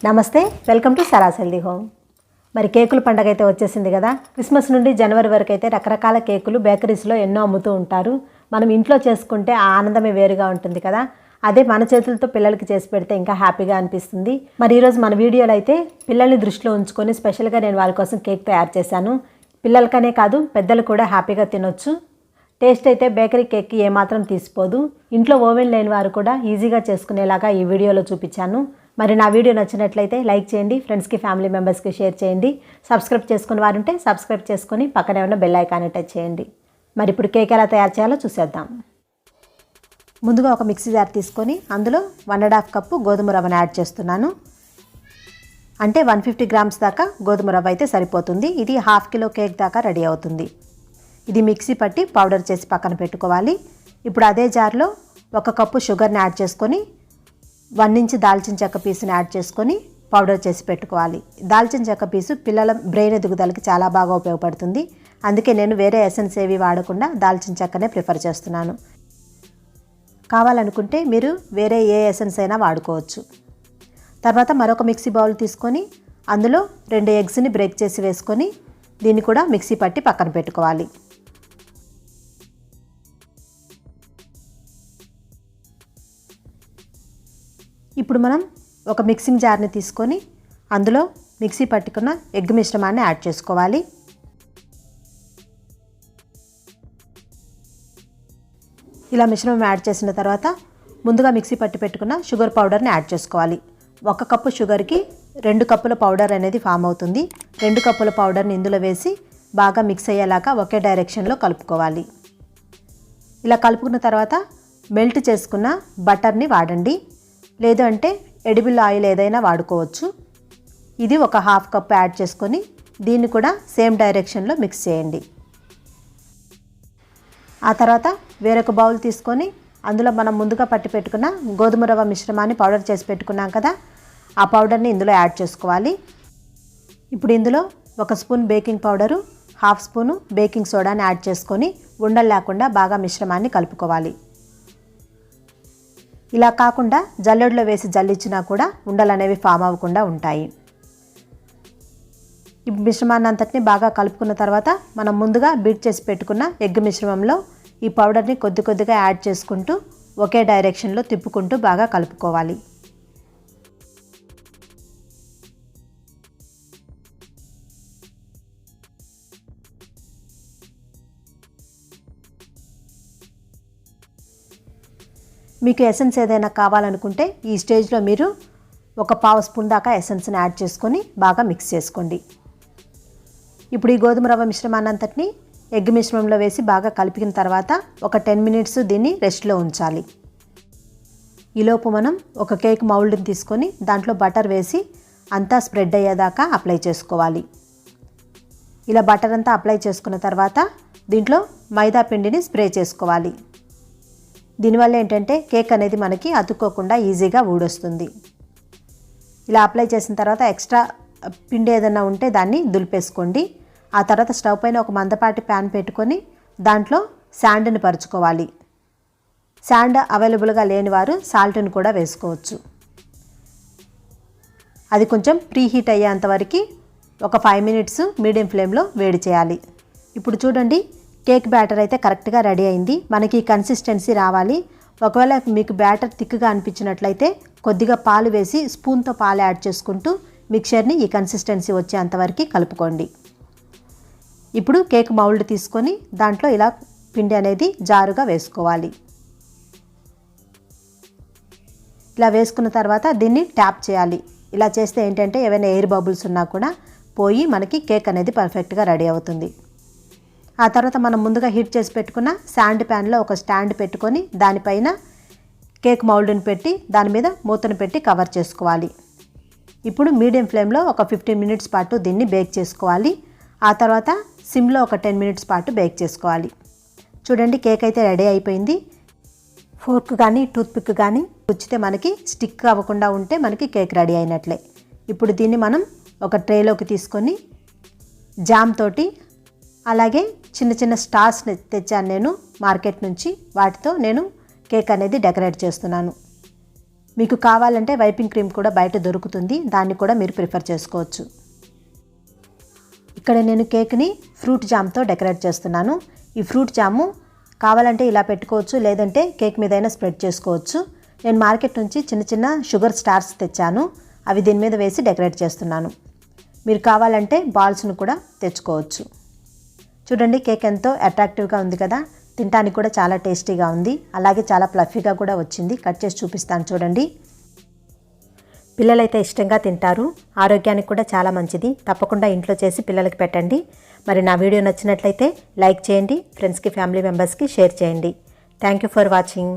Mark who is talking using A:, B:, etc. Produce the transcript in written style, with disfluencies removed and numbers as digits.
A: నమస్తే, welcome to Saras healthy home. మరి కేకుల పండగ అయితే వచ్చేసింది కదా. క్రిస్మస్ నుండి జనవరి వరకు అయితే రకరకాల కేకులు బేకరీస్లో ఎన్నో అమ్ముతూ ఉంటారు. మనం ఇంట్లో చేసుకుంటే ఆ ఆనందమే వేరుగా ఉంటుంది కదా. అదే మన చేతులతో పిల్లలకి చేసి పెడితే ఇంకా హ్యాపీగా అనిపిస్తుంది. మరి ఈరోజు మన వీడియోలో అయితే పిల్లల్ని దృష్టిలో ఉంచుకొని స్పెషల్గా నేను వాళ్ళ కోసం కేక్ తయారు చేశాను. పిల్లలకనే కాదు పెద్దలు కూడా హ్యాపీగా తినొచ్చు. టేస్ట్ అయితే బేకరీ కేక్కి ఏమాత్రం తీసిపోదు. ఇంట్లో ఓవెన్ లేని వారు కూడా ఈజీగా చేసుకునేలాగా ఈ వీడియోలో చూపించాను. మరి నా వీడియో నచ్చినట్లయితే లైక్ చేయండి, ఫ్రెండ్స్కి ఫ్యామిలీ మెంబర్స్కి షేర్ చేయండి. సబ్స్క్రైబ్ చేసుకుని వారుంటే సబ్స్క్రైబ్ చేసుకొని పక్కనే ఉన్న బెల్ ఐకాన్ టచ్ చేయండి. మరి ఇప్పుడు కేక్ ఎలా తయారు చేయాలో చూసేద్దాం. ముందుగా ఒక మిక్సీ జార్ తీసుకొని అందులో 1.5 కప్పు గోధుమ రవ్వను యాడ్ చేస్తున్నాను. అంటే 150 గ్రామ్స్ దాకా గోధుమ రవ్వ అయితే సరిపోతుంది. ఇది 1/2 కిలో కేక్ దాకా రెడీ అవుతుంది. ఇది మిక్సీ పట్టి పౌడర్ చేసి పక్కన పెట్టుకోవాలి. ఇప్పుడు అదే జార్లో 1 కప్పు షుగర్ని యాడ్ చేసుకొని 1 ఇంచ్ దాల్చిన చెక్క పీసుని యాడ్ చేసుకొని పౌడర్ చేసి పెట్టుకోవాలి. దాల్చిన చెక్క పీసు పిల్లల బ్రెయిన్ ఎదుగుదలకి చాలా బాగా ఉపయోగపడుతుంది. అందుకే నేను వేరే ఎసెన్స్ ఏవి వాడకుండా దాల్చిన చెక్కనే ప్రిఫర్ చేస్తున్నాను. కావాలనుకుంటే మీరు వేరే ఏ ఎసెన్స్ అయినా వాడుకోవచ్చు. తర్వాత మరొక మిక్సీ బౌల్ తీసుకొని అందులో 2 ఎగ్స్ని బ్రేక్ చేసి వేసుకొని దీన్ని కూడా మిక్సీ పట్టి పక్కన పెట్టుకోవాలి. ఇప్పుడు మనం ఒక మిక్సింగ్ జార్ని తీసుకొని అందులో మిక్సీ పట్టుకున్న ఎగ్ మిశ్రమాన్ని యాడ్ చేసుకోవాలి. ఇలా మిశ్రమం యాడ్ చేసిన తర్వాత ముందుగా మిక్సీ పట్టి పెట్టుకున్న షుగర్ పౌడర్ని యాడ్ చేసుకోవాలి. 1 కప్పు షుగర్కి 2 కప్పుల పౌడర్ అనేది ఫామ్ అవుతుంది. 2 కప్పుల పౌడర్ని ఇందులో వేసి బాగా మిక్స్ అయ్యేలాగా ఒకే డైరెక్షన్లో కలుపుకోవాలి. ఇలా కలుపుకున్న తర్వాత మెల్ట్ చేసుకున్న బటర్ని వాడండి, లేదు అంటే ఎడిబుల్ ఆయిల్ ఏదైనా వాడుకోవచ్చు. ఇది ఒక 1/2 కప్ యాడ్ చేసుకొని దీన్ని కూడా సేమ్ డైరెక్షన్లో మిక్స్ చేయండి. ఆ తర్వాత వేరొక బౌల్ తీసుకొని అందులో మనం ముందుగా పట్టి పెట్టుకున్న గోధుమ రవ్వ మిశ్రమాన్ని పౌడర్ చేసి పెట్టుకున్నాం కదా, ఆ పౌడర్ని ఇందులో యాడ్ చేసుకోవాలి. ఇప్పుడు ఇందులో 1 spoon baking powder, 1/2 spoon baking సోడాని యాడ్ చేసుకొని ఉండలు లేకుండా బాగా మిశ్రమాన్ని కలుపుకోవాలి. ఇలా కాకుండా జల్లెడలో వేసి జల్లించినా కూడా ఉండలు అనేవి ఫామ్ అవ్వకుండా ఉంటాయి. ఈ మిశ్రమాన్ని అంతటిని బాగా కలుపుకున్న తర్వాత మనం ముందుగా బీట్ చేసి పెట్టుకున్న ఎగ్ మిశ్రమంలో ఈ పౌడర్ని కొద్ది కొద్దిగా యాడ్ చేసుకుంటూ ఒకే డైరెక్షన్లో తిప్పుకుంటూ బాగా కలుపుకోవాలి. మీకు ఎసెన్స్ ఏదైనా కావాలనుకుంటే ఈ స్టేజ్లో మీరు 1/4 స్పూన్ దాకా ఎసెన్స్ని యాడ్ చేసుకొని బాగా మిక్స్ చేసుకోండి. ఇప్పుడు ఈ గోధుమ రవ్వ మిశ్రమాన్ని అంతటిని ఎగ్ మిశ్రమంలో వేసి బాగా కలిపిన తర్వాత ఒక 10 మినిట్స్ దీన్ని రెస్ట్లో ఉంచాలి. ఈలోపు మనం ఒక కేక్ మౌల్డ్ని తీసుకొని దాంట్లో బటర్ వేసి అంతా స్ప్రెడ్ అయ్యేదాకా అప్లై చేసుకోవాలి. ఇలా బటర్ అంతా అప్లై చేసుకున్న తర్వాత దీంట్లో మైదా పిండిని స్ప్రే చేసుకోవాలి. దీనివల్ల ఏంటంటే కేక్ అనేది మనకి అతుక్కోకుండా ఈజీగా ఊడొస్తుంది. ఇలా అప్లై చేసిన తర్వాత ఎక్స్ట్రా పిండి ఏదైనా ఉంటే దాన్ని దులిపేసుకోండి. ఆ తర్వాత స్టవ్ పైన ఒక మందపాటి ప్యాన్ పెట్టుకొని దాంట్లో శాండ్ని పరుచుకోవాలి. శాండ్ అవైలబుల్గా లేని వారు సాల్ట్ని కూడా వేసుకోవచ్చు. అది కొంచెం ప్రీహీట్ అయ్యేంతవరకు ఒక 5 మినిట్స్ మీడియం ఫ్లేమ్లో వేడి చేయాలి. ఇప్పుడు చూడండి, కేక్ బ్యాటర్ అయితే కరెక్ట్గా రెడీ అయింది. మనకి కన్సిస్టెన్సీ రావాలి. ఒకవేళ మీకు బ్యాటర్ థిక్గా అనిపించినట్లయితే కొద్దిగా పాలు వేసి స్పూన్తో పాలు యాడ్ చేసుకుంటూ మిక్చర్ని ఈ కన్సిస్టెన్సీ వచ్చేంతవరకు కలుపుకోండి. ఇప్పుడు కేక్ మౌల్డ్ తీసుకొని దాంట్లో ఇలా పిండి అనేది జారుగా వేసుకోవాలి. ఇలా వేసుకున్న తర్వాత దీన్ని ట్యాప్ చేయాలి. ఇలా చేస్తే ఏంటంటే ఏవైనా ఎయిర్ బబుల్స్ ఉన్నా కూడా పోయి మనకి కేక్ అనేది పర్ఫెక్ట్గా రెడీ అవుతుంది. ఆ తర్వాత మనం ముందుగా హీట్ చేసి పెట్టుకున్న శాండ్ ప్యాన్లో ఒక స్టాండ్ పెట్టుకొని దానిపైన కేక్ మౌల్డ్ని పెట్టి దాని మీద మూతను పెట్టి కవర్ చేసుకోవాలి. ఇప్పుడు మీడియం ఫ్లేమ్లో ఒక 15 మినిట్స్ పాటు దీన్ని బేక్ చేసుకోవాలి. ఆ తర్వాత సిమ్లో ఒక 10 మినిట్స్ పాటు బేక్ చేసుకోవాలి. చూడండి, కేక్ అయితే రెడీ అయిపోయింది. ఫోర్క్ కానీ టూత్పిక్ కానీ గుచ్చితే మనకి స్టిక్ అవ్వకుండా ఉంటే మనకి కేక్ రెడీ అయినట్లే. ఇప్పుడు దీన్ని మనం ఒక ట్రేలోకి తీసుకొని జామ్ తోటి అలాగే చిన్న చిన్న స్టార్స్ని తెచ్చాను నేను మార్కెట్ నుంచి, వాటితో నేను కేక్ అనేది డెకరేట్ చేస్తున్నాను. మీకు కావాలంటే వైపింగ్ క్రీమ్ కూడా బయట దొరుకుతుంది, దాన్ని కూడా మీరు ప్రిఫర్ చేసుకోవచ్చు. ఇక్కడ నేను కేక్ని ఫ్రూట్ జామ్తో డెకరేట్ చేస్తున్నాను. ఈ ఫ్రూట్ జాము కావాలంటే ఇలా పెట్టుకోవచ్చు, లేదంటే కేక్ మీదైనా స్ప్రెడ్ చేసుకోవచ్చు. నేను మార్కెట్ నుంచి చిన్న చిన్న షుగర్ స్టార్స్ తెచ్చాను, అవి దీని మీద వేసి డెకరేట్ చేస్తున్నాను. మీరు కావాలంటే బాల్స్ను కూడా తెచ్చుకోవచ్చు. చూడండి కేక్ ఎంతో అట్రాక్టివ్గా ఉంది కదా, తినడానికి కూడా చాలా టేస్టీగా ఉంది, అలాగే చాలా ఫ్లఫీగా కూడా వచ్చింది. కట్ చేసి చూపిస్తాను చూడండి. పిల్లలైతే ఇష్టంగా తింటారు, ఆరోగ్యానికి కూడా చాలా మంచిది. తప్పకుండా ఇంట్లో చేసి పిల్లలకి పెట్టండి. మరి నా వీడియో నచ్చినట్లయితే లైక్ చేయండి, ఫ్రెండ్స్కి ఫ్యామిలీ మెంబర్స్కి షేర్ చేయండి. Thank you for watching.